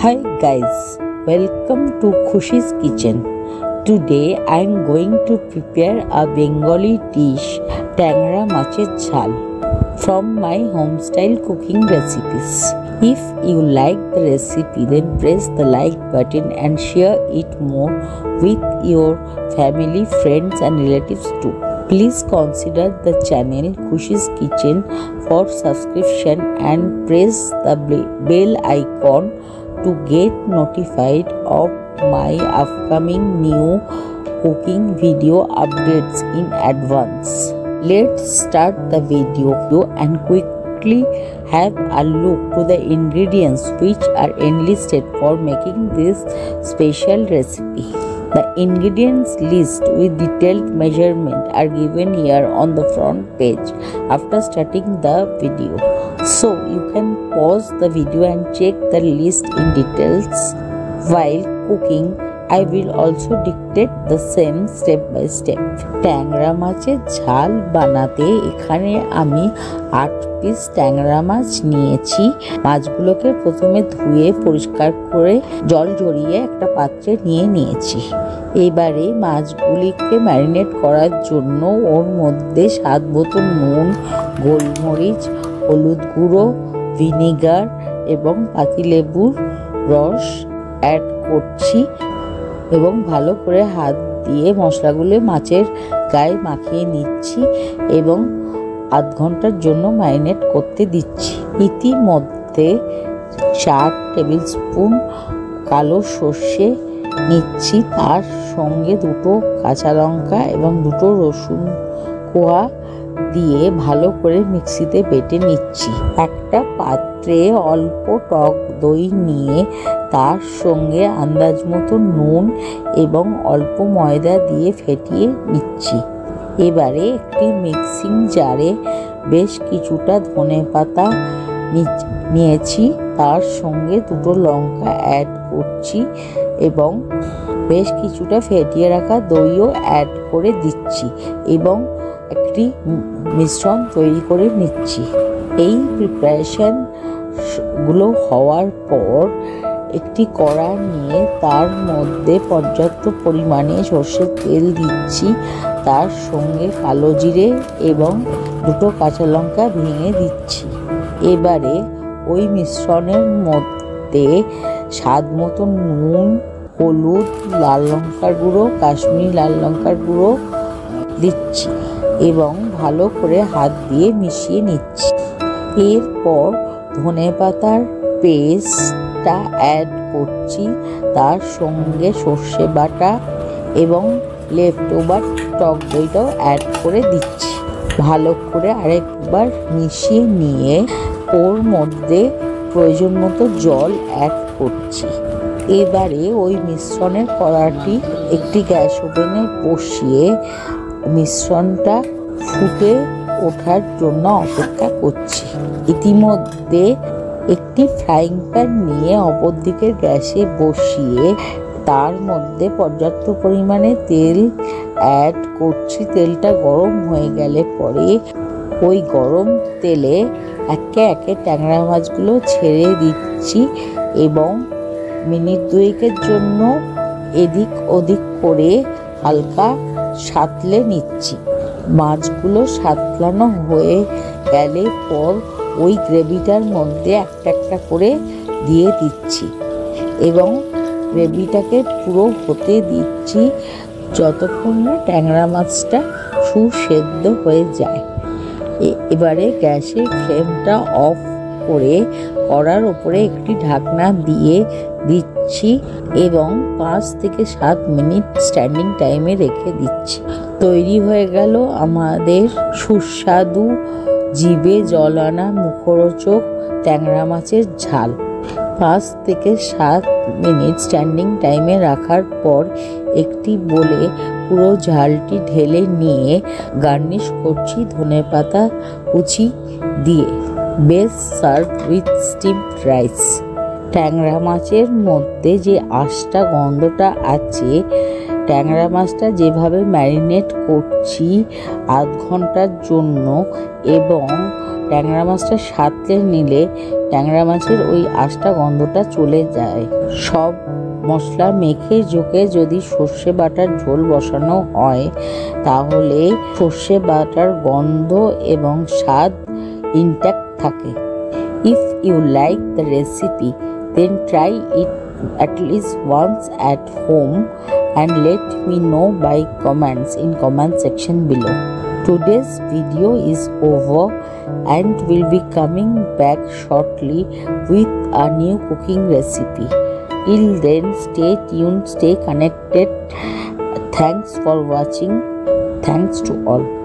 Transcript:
Hi guys, welcome to Khushi's Kitchen. Today I am going to prepare a Bengali dish, Tangra Machar Jhal, from my home style cooking recipes. If you like the recipe, then press the like button and share it more with your family, friends and relatives too. Please consider the channel Khushi's Kitchen for subscription and press the bell icon to get notified of my upcoming new cooking video updates in advance. Let's start the video and quickly have a look to the ingredients which are enlisted for making this special recipe. The ingredients list with detailed measurement are given here on the front page after starting the video. So you can pause the video and check the list in details. While cooking, I will also dictate the same step by step. ট্যাংরা মাছের ঝাল বানাতে এখানে আমি 8 piece ট্যাংরা মাছ নিয়েছি। মাছগুলোকে প্রথমে ধুয়ে পরিষ্কার করে জল ঝরিয়ে একটা পাত্রে নিয়েছি। এবারে মাছগুলিকে ম্যারিনেট করার জন্য ওর মধ্যে স্বাদ মতো নুন, গোলমরিচ, হলুদ গুঁড়ো, ভিনেগার এবং পাতিলেবুর রস অ্যাড করছি এবং ভালো করে হাত দিয়ে মশলাগুলো মাছের গায়ে মাখিয়ে নিচ্ছি এবং আধ ঘন্টার জন্য ম্যারিনেট করতে দিচ্ছি। ইতিমধ্যে 4 টেবিল স্পুন কালো সর্ষে নিচ্ছি, তার সঙ্গে 2টো কাঁচা লঙ্কা এবং 2টো রসুন কোয়া দিয়ে ভালো করে মিক্সিতে বেটে নিচ্ছি। একটা পাত্রে অল্প টক দই নিয়ে তার সঙ্গে আন্দাজ মতো নুন এবং অল্প ময়দা দিয়ে ফেটিয়ে নিচ্ছি। এবারে একটি মিক্সিং জারে বেশ কিছুটা ধনেপাতা নিয়েছি, তার সঙ্গে 2টো লঙ্কা অ্যাড করছি এবং বেশ কিছুটা ফেটিয়ে রাখা দইও অ্যাড করে দিচ্ছি এবং একটি মিশ্রণ তৈরি করে নিচ্ছি। এই প্রিপারেশন গুলো হওয়ার পর একটি কড়া নিয়ে তার মধ্যে পর্যাপ্ত পরিমাণে সর্ষের তেল দিচ্ছি, তার সঙ্গে কালো জিরে এবং 2টো কাঁচা লঙ্কা ভেঙে দিচ্ছি। এবারে ওই মিশ্রণের মধ্যে স্বাদ মতো নুন, হলুদ, লাল লঙ্কার গুঁড়ো, কাশ্মীরি লাল লঙ্কার গুঁড়ো দিচ্ছি এবং ভালো করে হাত দিয়ে মিশিয়ে নিচ্ছি। এরপর ধনেপাতার পেস্টটা অ্যাড করছি, তার সঙ্গে সর্ষে বাটা এবং লেফট ওভার টক দইটাও অ্যাড করে দিচ্ছি। ভালো করে আরেকবার মিশিয়ে নিয়ে ওর মধ্যে প্রয়োজন মতো জল অ্যাড করছি। এবারে ওই মিশ্রণের কড়াটি একটি গ্যাস ওভেনে বসিয়ে মিশ্রণটা ফুটে ওঠার জন্য অপেক্ষা করছি। ইতিমধ্যে একটি ফ্রাইং প্যান নিয়ে অপর দিকের গ্যাসে বসিয়ে তার মধ্যে পর্যাপ্ত পরিমাণে তেল অ্যাড করছি। তেলটা গরম হয়ে গেলে পরে ওই গরম তেলে একে একে ট্যাংরা মাছগুলো ছেড়ে দিচ্ছি এবং মিনিট 2 জন্য এদিক ওদিক করে হালকা সাঁতলে নিচ্ছি। মাছগুলো সাঁতলানো হয়ে গেলে পর ওই গ্রেভিটার মধ্যে একটা একটা করে দিয়ে দিচ্ছি এবং গ্রেভিটাকে পুরো হতে দিচ্ছি যতক্ষণ না ট্যাংরা মাছটা সুসেদ্ধ হয়ে যায়। এবারে গ্যাসের ফ্লেমটা অফ করে কড়ার ওপরে একটি ঢাকনা দিয়ে দিচ্ছি এবং 5 থেকে 7 মিনিট স্ট্যান্ডিং টাইমে রেখে দিচ্ছি। তৈরি হয়ে গেল আমাদের সুস্বাদু, জিভে জল আনা, মুখরোচক ট্যাংরা মাছের ঝাল। 5 থেকে 7 মিনিট স্ট্যান্ডিং টাইমে রাখার পর একটি বলে পুরো ঝালটি ঢেলে নিয়ে গার্নিশ করছি ধনেপাতা কুচি দিয়ে। Best serve with steamed rice. ট্যাংরা মাছের মধ্যে যে আঁশটা গন্ধটা আছে, ট্যাংরা মাছটা যেভাবে ম্যারিনেট করছি আধ ঘন্টার জন্য এবং ট্যাংরা মাছটা সাঁতলে নিলে ট্যাংরা মাছের ওই আঁশটা গন্ধটা চলে যায়। সব মশলা মেখে ঝোঁকে যদি সর্ষে বাটার ঝোল বসানো হয় তাহলে সর্ষে বাটার গন্ধ এবং স্বাদ ইনট্যাক্ট থাকে। If you like the recipe, then try it at least once at home and let me know by comments in comment section below. Today's video is over and we'll be coming back shortly with a new cooking recipe. Till then, stay tuned, stay connected. Thanks for watching. Thanks to all.